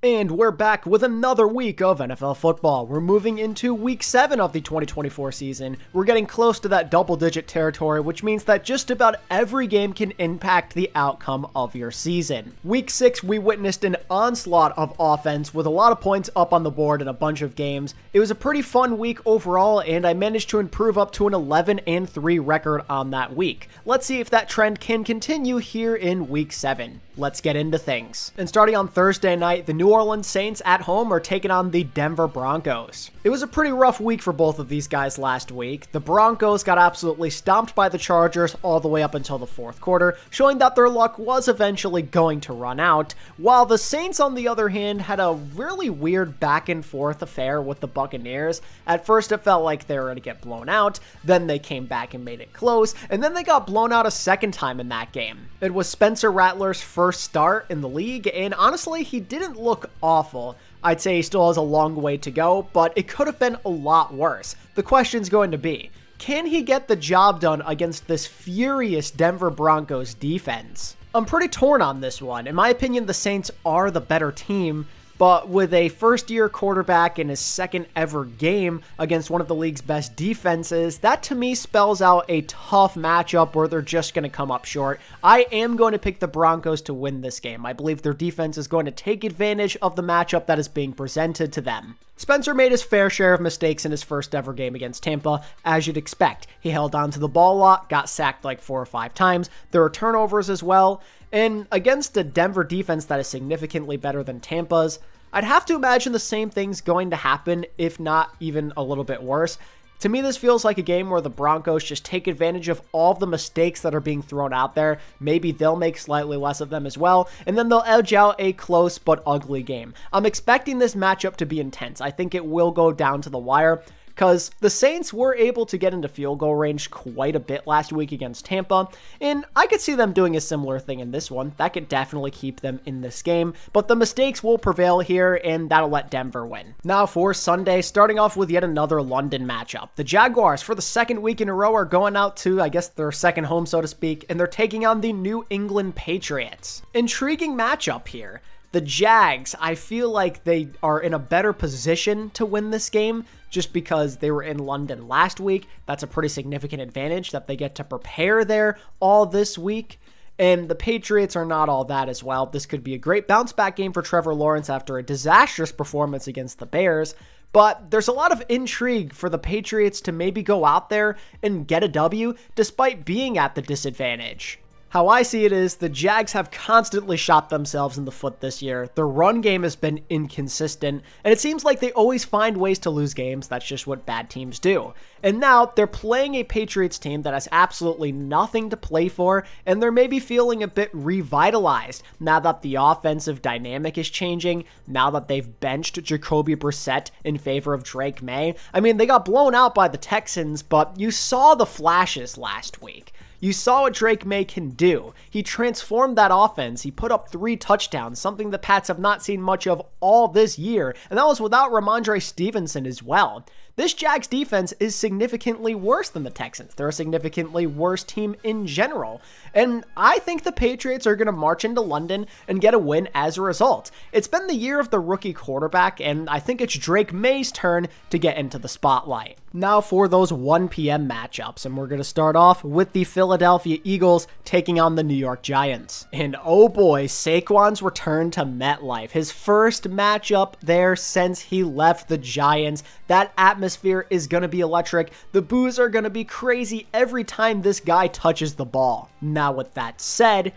And we're back with another week of NFL football. We're moving into week 7 of the 2024 season. We're getting close to that double-digit territory, which means that just about every game can impact the outcome of your season. Week 6, we witnessed an onslaught of offense with a lot of points up on the board in a bunch of games. It was a pretty fun week overall, and I managed to improve up to an 11-3 record on that week. Let's see if that trend can continue here in week 7. Let's get into things. And starting on Thursday night, the New Orleans Saints at home are taking on the Denver Broncos. It was a pretty rough week for both of these guys last week. The Broncos got absolutely stomped by the Chargers all the way up until the fourth quarter, showing that their luck was eventually going to run out, while the Saints, on the other hand, had a really weird back and forth affair with the Buccaneers. At first, it felt like they were going to get blown out, then they came back and made it close, and then they got blown out a second time in that game. It was Spencer Rattler's first start in the league, and honestly, he didn't look awful. I'd say he still has a long way to go, but it could have been a lot worse. The question's going to be, can he get the job done against this furious Denver Broncos defense? I'm pretty torn on this one. In my opinion, the Saints are the better team, but with a first-year quarterback in his second ever game against one of the league's best defenses, that to me spells out a tough matchup where they're just going to come up short. I am going to pick the Broncos to win this game. I believe their defense is going to take advantage of the matchup that is being presented to them. Spencer made his fair share of mistakes in his first ever game against Tampa, as you'd expect. He held on to the ball a lot, got sacked like 4 or 5 times. There were turnovers as well. And against a Denver defense that is significantly better than Tampa's, I'd have to imagine the same thing's going to happen, if not even a little bit worse. To me, this feels like a game where the Broncos just take advantage of all of the mistakes that are being thrown out there. Maybe they'll make slightly less of them as well, and then they'll edge out a close but ugly game. I'm expecting this matchup to be intense. I think it will go down to the wire, because the Saints were able to get into field goal range quite a bit last week against Tampa, and I could see them doing a similar thing in this one. That could definitely keep them in this game, but the mistakes will prevail here, and that'll let Denver win. Now for Sunday, starting off with yet another London matchup. The Jaguars, for the second week in a row, are going out to, I guess, their second home, so to speak, and they're taking on the New England Patriots. Intriguing matchup here. The Jags, I feel like they are in a better position to win this game just because they were in London last week. That's a pretty significant advantage that they get to prepare there all this week. And the Patriots are not all that as well. This could be a great bounce back game for Trevor Lawrence after a disastrous performance against the Bears. But there's a lot of intrigue for the Patriots to maybe go out there and get a W despite being at the disadvantage. How I see it is the Jags have constantly shot themselves in the foot this year. Their run game has been inconsistent, and it seems like they always find ways to lose games. That's just what bad teams do. And now they're playing a Patriots team that has absolutely nothing to play for, and they're maybe feeling a bit revitalized now that the offensive dynamic is changing, now that they've benched Jacoby Brissett in favor of Drake May. I mean, they got blown out by the Texans, but you saw the flashes last week. You saw what Drake May can do. He transformed that offense. He put up 3 touchdowns, something the Pats have not seen much of all this year, and that was without Ramondre Stevenson as well. This Jags defense is significantly worse than the Texans. They're a significantly worse team in general. And I think the Patriots are going to march into London and get a win as a result. It's been the year of the rookie quarterback, and I think it's Drake May's turn to get into the spotlight. Now for those 1 p.m. matchups, and we're going to start off with the Philadelphia Eagles taking on the New York Giants. And oh boy, Saquon's return to MetLife. His first matchup there since he left the Giants. That atmosphere is going to be electric. The boos are going to be crazy every time this guy touches the ball. Now with that said,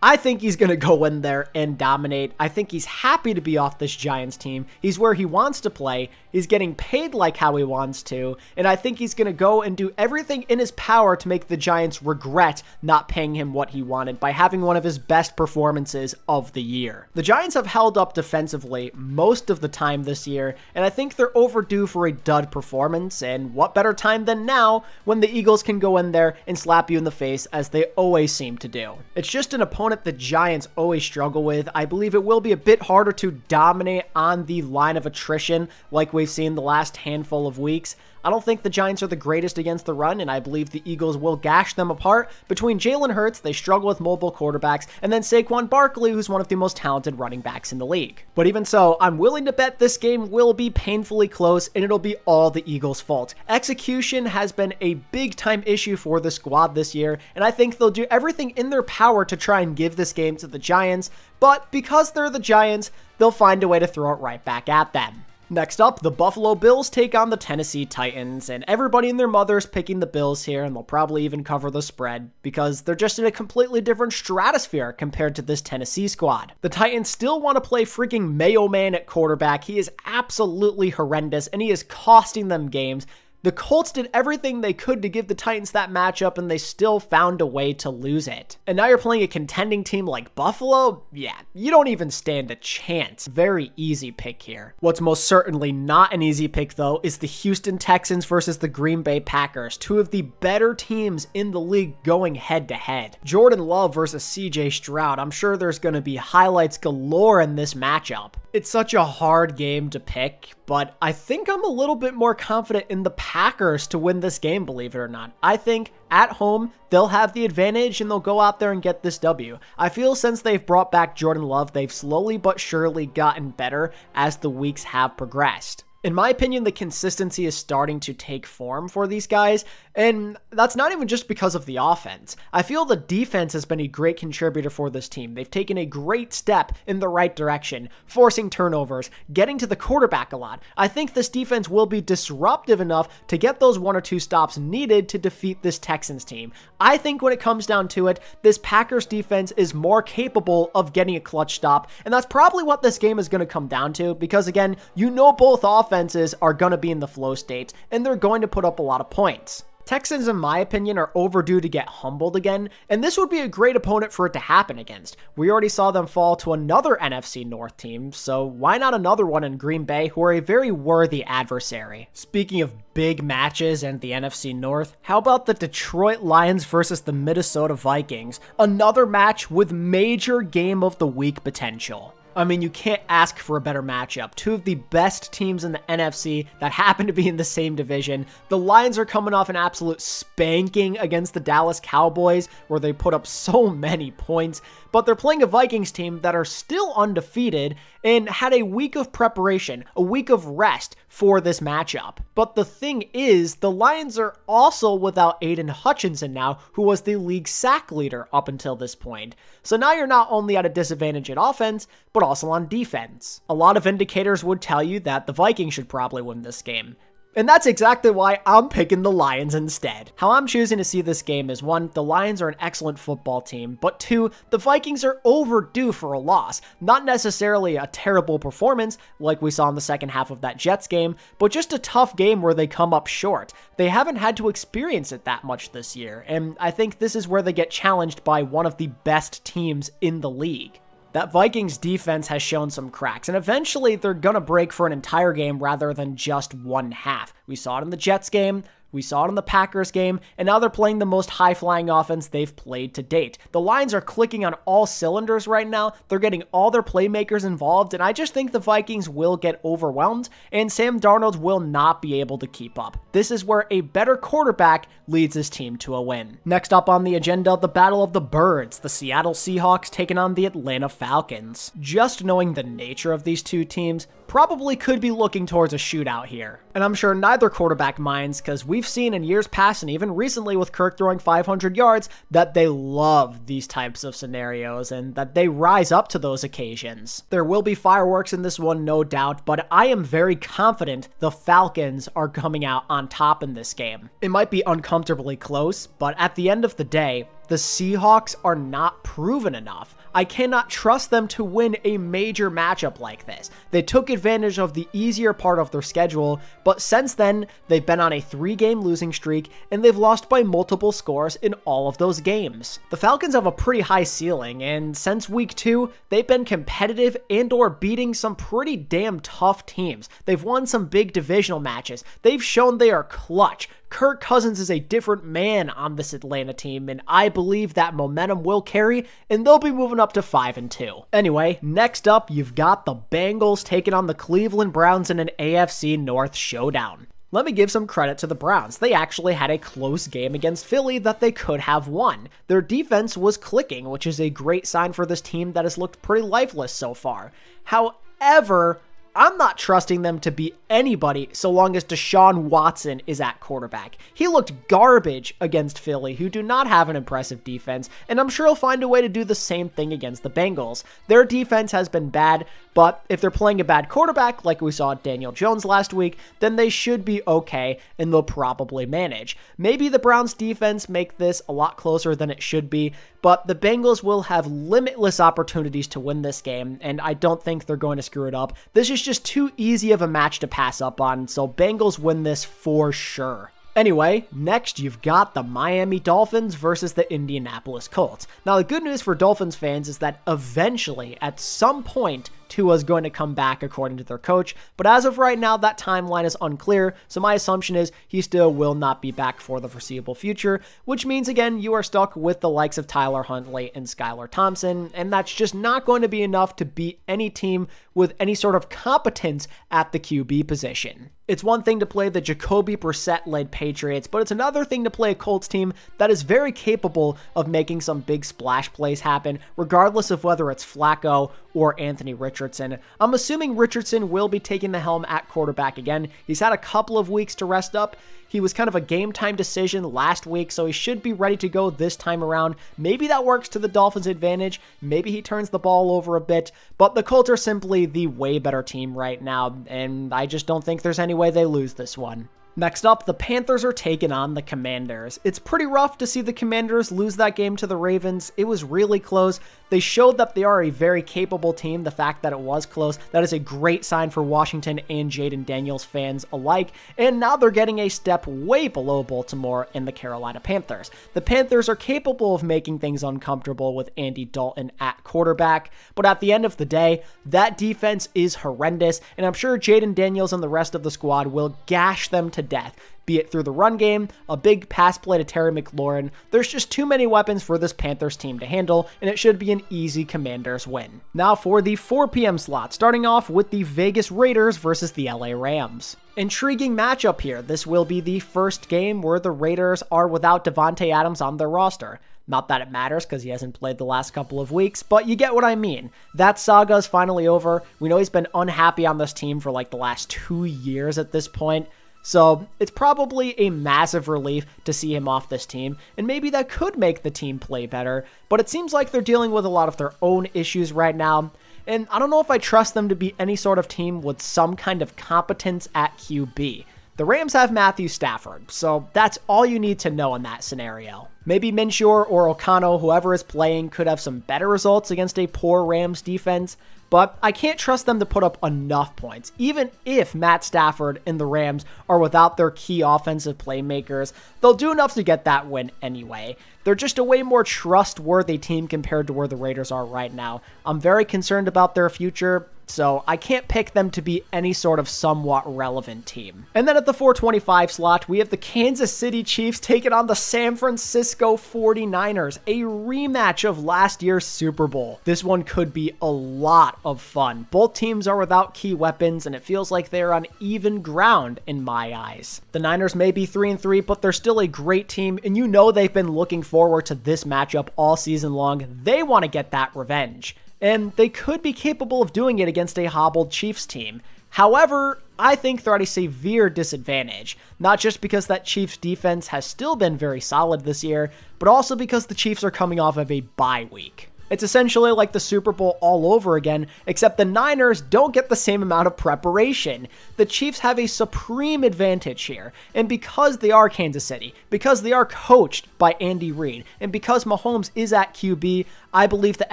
I think he's going to go in there and dominate. I think he's happy to be off this Giants team. He's where he wants to play. He's getting paid like how he wants to. And I think he's going to go and do everything in his power to make the Giants regret not paying him what he wanted by having one of his best performances of the year. The Giants have held up defensively most of the time this year, and I think they're overdue for a dud performance. And what better time than now when the Eagles can go in there and slap you in the face as they always seem to do. It's just an opponent the Giants always struggle with. I believe it will be a bit harder to dominate on the line of attrition like we've seen the last handful of weeks. I don't think the Giants are the greatest against the run, and I believe the Eagles will gash them apart. Between Jalen Hurts, they struggle with mobile quarterbacks, and then Saquon Barkley, who's one of the most talented running backs in the league. But even so, I'm willing to bet this game will be painfully close, and it'll be all the Eagles' fault. Execution has been a big-time issue for the squad this year, and I think they'll do everything in their power to try and give this game to the Giants, but because they're the Giants, they'll find a way to throw it right back at them. Next up, the Buffalo Bills take on the Tennessee Titans, and everybody and their mother's picking the Bills here, and they'll probably even cover the spread because they're just in a completely different stratosphere compared to this Tennessee squad. The Titans still want to play freaking Mayo Man at quarterback. He is absolutely horrendous, and he is costing them games. The Colts did everything they could to give the Titans that matchup, and they still found a way to lose it. And now you're playing a contending team like Buffalo? Yeah, you don't even stand a chance. Very easy pick here. What's most certainly not an easy pick, though, is the Houston Texans versus the Green Bay Packers, two of the better teams in the league going head-to-head. Jordan Love versus CJ Stroud. I'm sure there's going to be highlights galore in this matchup. It's such a hard game to pick, but I think I'm a little bit more confident in the Packers to win this game, believe it or not. I think at home, they'll have the advantage and they'll go out there and get this W. I feel since they've brought back Jordan Love, they've slowly but surely gotten better as the weeks have progressed. In my opinion, the consistency is starting to take form for these guys, and that's not even just because of the offense. I feel the defense has been a great contributor for this team. They've taken a great step in the right direction, forcing turnovers, getting to the quarterback a lot. I think this defense will be disruptive enough to get those 1 or 2 stops needed to defeat this Texans team. I think when it comes down to it, this Packers defense is more capable of getting a clutch stop, and that's probably what this game is going to come down to, because again, you know both offenses are going to be in the flow state, and they're going to put up a lot of points. Texans, in my opinion, are overdue to get humbled again, and this would be a great opponent for it to happen against. We already saw them fall to another NFC North team, so why not another one in Green Bay, who are a very worthy adversary? Speaking of big matches and the NFC North, how about the Detroit Lions versus the Minnesota Vikings? Another match with major game of the week potential. I mean, you can't ask for a better matchup. Two of the best teams in the NFC that happen to be in the same division. The Lions are coming off an absolute spanking against the Dallas Cowboys, where they put up so many points, but they're playing a Vikings team that are still undefeated and had a week of preparation, a week of rest for this matchup. But the thing is, the Lions are also without Aiden Hutchinson now, who was the league sack leader up until this point. So now you're not only at a disadvantage at offense, but also on defense. A lot of indicators would tell you that the Vikings should probably win this game. And that's exactly why I'm picking the Lions instead. How I'm choosing to see this game is 1, the Lions are an excellent football team, but 2, the Vikings are overdue for a loss. Not necessarily a terrible performance like we saw in the second half of that Jets game, but just a tough game where they come up short. They haven't had to experience it that much this year, and I think this is where they get challenged by one of the best teams in the league. That Vikings defense has shown some cracks, and eventually they're going to break for an entire game rather than just one half. We saw it in the Jets game, we saw it in the Packers game, and now they're playing the most high-flying offense they've played to date. The Lions are clicking on all cylinders right now. They're getting all their playmakers involved, and I just think the Vikings will get overwhelmed, and Sam Darnold will not be able to keep up. This is where a better quarterback leads his team to a win. Next up on the agenda, the Battle of the Birds, the Seattle Seahawks taking on the Atlanta Falcons. Just knowing the nature of these two teams, probably could be looking towards a shootout here. And I'm sure neither quarterback minds, because we've seen in years past and even recently with Kirk throwing 500 yards that they love these types of scenarios and that they rise up to those occasions. There will be fireworks in this one, no doubt, but I am very confident the Falcons are coming out on top in this game. It might be uncomfortably close, but at the end of the day, the Seahawks are not proven enough. I cannot trust them to win a major matchup like this. They took advantage of the easier part of their schedule, but since then, they've been on a 3-game losing streak, and they've lost by multiple scores in all of those games. The Falcons have a pretty high ceiling, and since week 2, they've been competitive and or beating some pretty damn tough teams. They've won some big divisional matches. They've shown they are clutch. Kirk Cousins is a different man on this Atlanta team, and I believe that momentum will carry, and they'll be moving up to 5-2. Anyway, next up, you've got the Bengals taking on the Cleveland Browns in an AFC North showdown. Let me give some credit to the Browns. They actually had a close game against Philly that they could have won. Their defense was clicking, which is a great sign for this team that has looked pretty lifeless so far. However, I'm not trusting them to beat anybody so long as Deshaun Watson is at quarterback. He looked garbage against Philly, who do not have an impressive defense, and I'm sure he'll find a way to do the same thing against the Bengals. Their defense has been bad, but if they're playing a bad quarterback, like we saw Daniel Jones last week, then they should be okay, and they'll probably manage. Maybe the Browns defense make this a lot closer than it should be, but the Bengals will have limitless opportunities to win this game, and I don't think they're going to screw it up. This is just too easy of a match to pass up on, so Bengals win this for sure. Anyway, next you've got the Miami Dolphins versus the Indianapolis Colts. Now the good news for Dolphins fans is that eventually, at some point, Tua's going to come back according to their coach, but as of right now, that timeline is unclear, so my assumption is he still will not be back for the foreseeable future, which means, again, you are stuck with the likes of Tyler Huntley and Skylar Thompson, and that's just not going to be enough to beat any team with any sort of competence at the QB position. It's one thing to play the Jacoby Brissett-led Patriots, but it's another thing to play a Colts team that is very capable of making some big splash plays happen, regardless of whether it's Flacco or Anthony Richardson. I'm assuming Richardson will be taking the helm at quarterback again. He's had a couple of weeks to rest up. He was kind of a game time decision last week, so he should be ready to go this time around. Maybe that works to the Dolphins' advantage. Maybe he turns the ball over a bit, but the Colts are simply the way better team right now, and I just don't think there's any way they lose this one. Next up, the Panthers are taking on the Commanders. It's pretty rough to see the Commanders lose that game to the Ravens. It was really close. They showed that they are a very capable team. The fact that it was close, that is a great sign for Washington and Jaden Daniels fans alike. And now they're getting a step way below Baltimore and the Carolina Panthers. The Panthers are capable of making things uncomfortable with Andy Dalton at quarterback, but at the end of the day, that defense is horrendous, and I'm sure Jaden Daniels and the rest of the squad will gash them to death, be it through the run game, a big pass play to Terry McLaurin. There's just too many weapons for this Panthers team to handle, and it should be an easy Commanders win. Now for the 4 p.m. slot, starting off with the Vegas Raiders versus the LA Rams. Intriguing matchup here. This will be the first game where the Raiders are without Davanta Adams on their roster. Not that it matters because he hasn't played the last couple of weeks, but you get what I mean. That saga is finally over. We know he's been unhappy on this team for like the last 2 years at this point. So it's probably a massive relief to see him off this team, and maybe that could make the team play better, but it seems like they're dealing with a lot of their own issues right now, and I don't know if I trust them to be any sort of team with some kind of competence at QB. The Rams have Matthew Stafford, so that's all you need to know in that scenario. Maybe Minshew or O'Connell, whoever is playing, could have some better results against a poor Rams defense, but I can't trust them to put up enough points. Even if Matt Stafford and the Rams are without their key offensive playmakers, they'll do enough to get that win anyway. They're just a way more trustworthy team compared to where the Raiders are right now. I'm very concerned about their future, so I can't pick them to be any sort of somewhat relevant team. And then at the 425 slot, we have the Kansas City Chiefs taking on the San Francisco 49ers, a rematch of last year's Super Bowl. This one could be a lot of fun. Both teams are without key weapons, and it feels like they're on even ground in my eyes. The Niners may be 3-3, but they're still a great team, and you know they've been looking forward to this matchup all season long. They want to get that revenge, and they could be capable of doing it against a hobbled Chiefs team. However, I think they're at a severe disadvantage, not just because that Chiefs defense has still been very solid this year, but also because the Chiefs are coming off of a bye week. It's essentially like the Super Bowl all over again, except the Niners don't get the same amount of preparation. The Chiefs have a supreme advantage here, and because they are Kansas City, because they are coached by Andy Reid, and because Mahomes is at QB, I believe the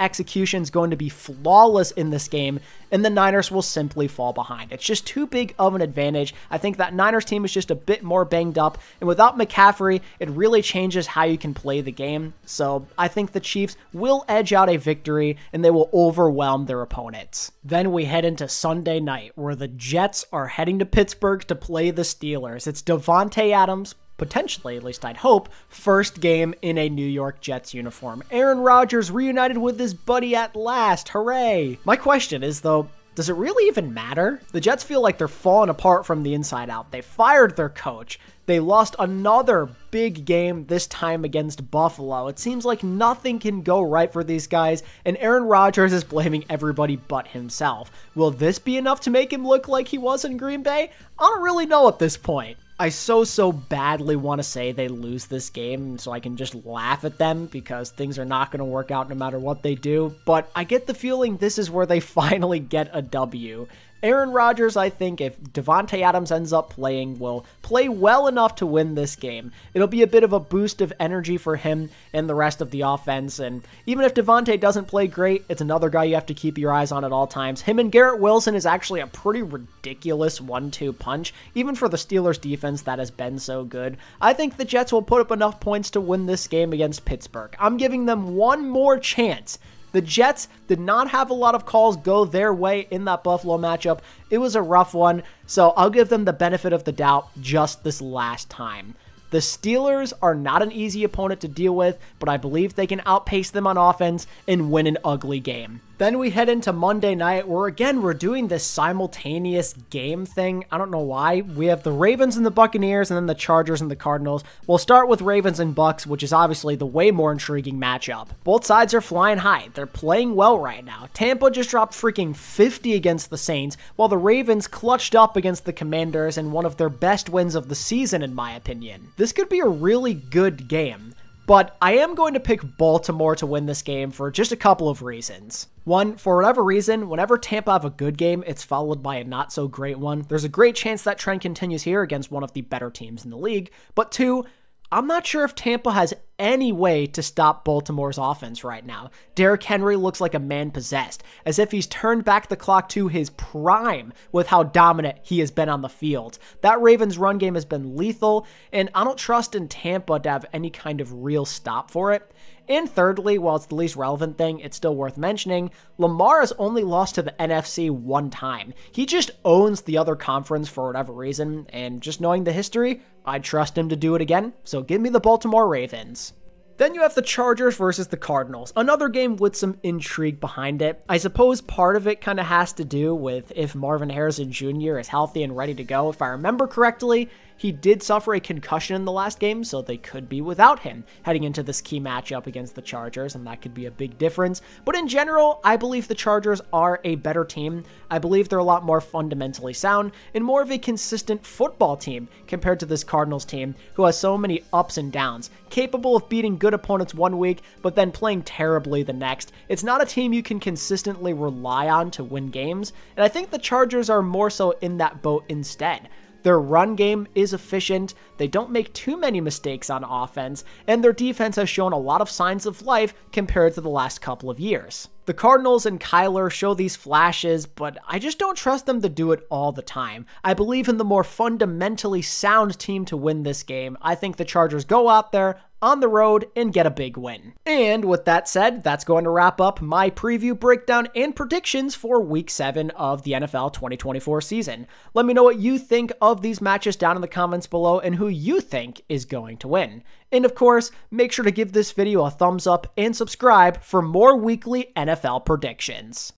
execution is going to be flawless in this game, and the Niners will simply fall behind. It's just too big of an advantage. I think that Niners team is just a bit more banged up, and without McCaffrey, it really changes how you can play the game. So I think the Chiefs will edge out a victory, and they will overwhelm their opponents. Then we head into Sunday night, where the Jets are heading to Pittsburgh to play the Steelers. It's Davanta Adams, potentially, at least I'd hope, first game in a New York Jets uniform. Aaron Rodgers reunited with his buddy at last. Hooray! My question is, though, Does it really even matter? The Jets feel like they're falling apart from the inside out. They fired their coach. They lost another big game, this time against Buffalo. It seems like nothing can go right for these guys, and Aaron Rodgers is blaming everybody but himself. Will this be enough to make him look like he was in Green Bay? I don't really know at this point. I so badly want to say they lose this game so I can just laugh at them because things are not going to work out no matter what they do, but I get the feeling this is where they finally get a W. Aaron Rodgers, I think, if Davanta Adams ends up playing, will play well enough to win this game. It'll be a bit of a boost of energy for him and the rest of the offense, and even if Davanta doesn't play great, it's another guy you have to keep your eyes on at all times. Him and Garrett Wilson is actually a pretty ridiculous 1-2 punch, even for the Steelers defense that has been so good. I think the Jets will put up enough points to win this game against Pittsburgh. I'm giving them one more chance. The Jets did not have a lot of calls go their way in that Buffalo matchup. It was a rough one, so I'll give them the benefit of the doubt just this last time. The Steelers are not an easy opponent to deal with, but I believe they can outpace them on offense and win an ugly game. Then we head into Monday night where, again, we're doing this simultaneous game thing. I don't know why. We have the Ravens and the Buccaneers and then the Chargers and the Cardinals. We'll start with Ravens and Bucks, which is obviously the way more intriguing matchup. Both sides are flying high. They're playing well right now. Tampa just dropped freaking 50 against the Saints, while the Ravens clutched up against the Commanders in one of their best wins of the season, in my opinion. This could be a really good game. But I am going to pick Baltimore to win this game for just a couple of reasons. One, for whatever reason, whenever Tampa have a good game, it's followed by a not so great one. There's a great chance that trend continues here against one of the better teams in the league. But two, I'm not sure if Tampa has any way to stop Baltimore's offense right now. Derrick Henry looks like a man possessed, as if he's turned back the clock to his prime with how dominant he has been on the field. That Ravens run game has been lethal, and I don't trust in Tampa to have any kind of real stop for it. And thirdly, while it's the least relevant thing, it's still worth mentioning, Lamar has only lost to the NFC one time. He just owns the other conference for whatever reason, and just knowing the history, I'd trust him to do it again, so give me the Baltimore Ravens. Then you have the Chargers versus the Cardinals, another game with some intrigue behind it. I suppose part of it kind of has to do with if Marvin Harrison Jr. is healthy and ready to go. If I remember correctly, he did suffer a concussion in the last game, so they could be without him heading into this key matchup against the Chargers, and that could be a big difference. But in general, I believe the Chargers are a better team. I believe they're a lot more fundamentally sound and more of a consistent football team compared to this Cardinals team, who has so many ups and downs, capable of beating good opponents one week, but then playing terribly the next. It's not a team you can consistently rely on to win games, and I think the Chargers are more so in that boat instead. Their run game is efficient, they don't make too many mistakes on offense, and their defense has shown a lot of signs of life compared to the last couple of years. The Cardinals and Kyler show these flashes, but I just don't trust them to do it all the time. I believe in the more fundamentally sound team to win this game. I think the Chargers go out there on the road and get a big win. And with that said, that's going to wrap up my preview, breakdown, and predictions for Week 7 of the NFL 2024 season. Let me know what you think of these matches down in the comments below and who you think is going to win. And of course, make sure to give this video a thumbs up and subscribe for more weekly NFL predictions.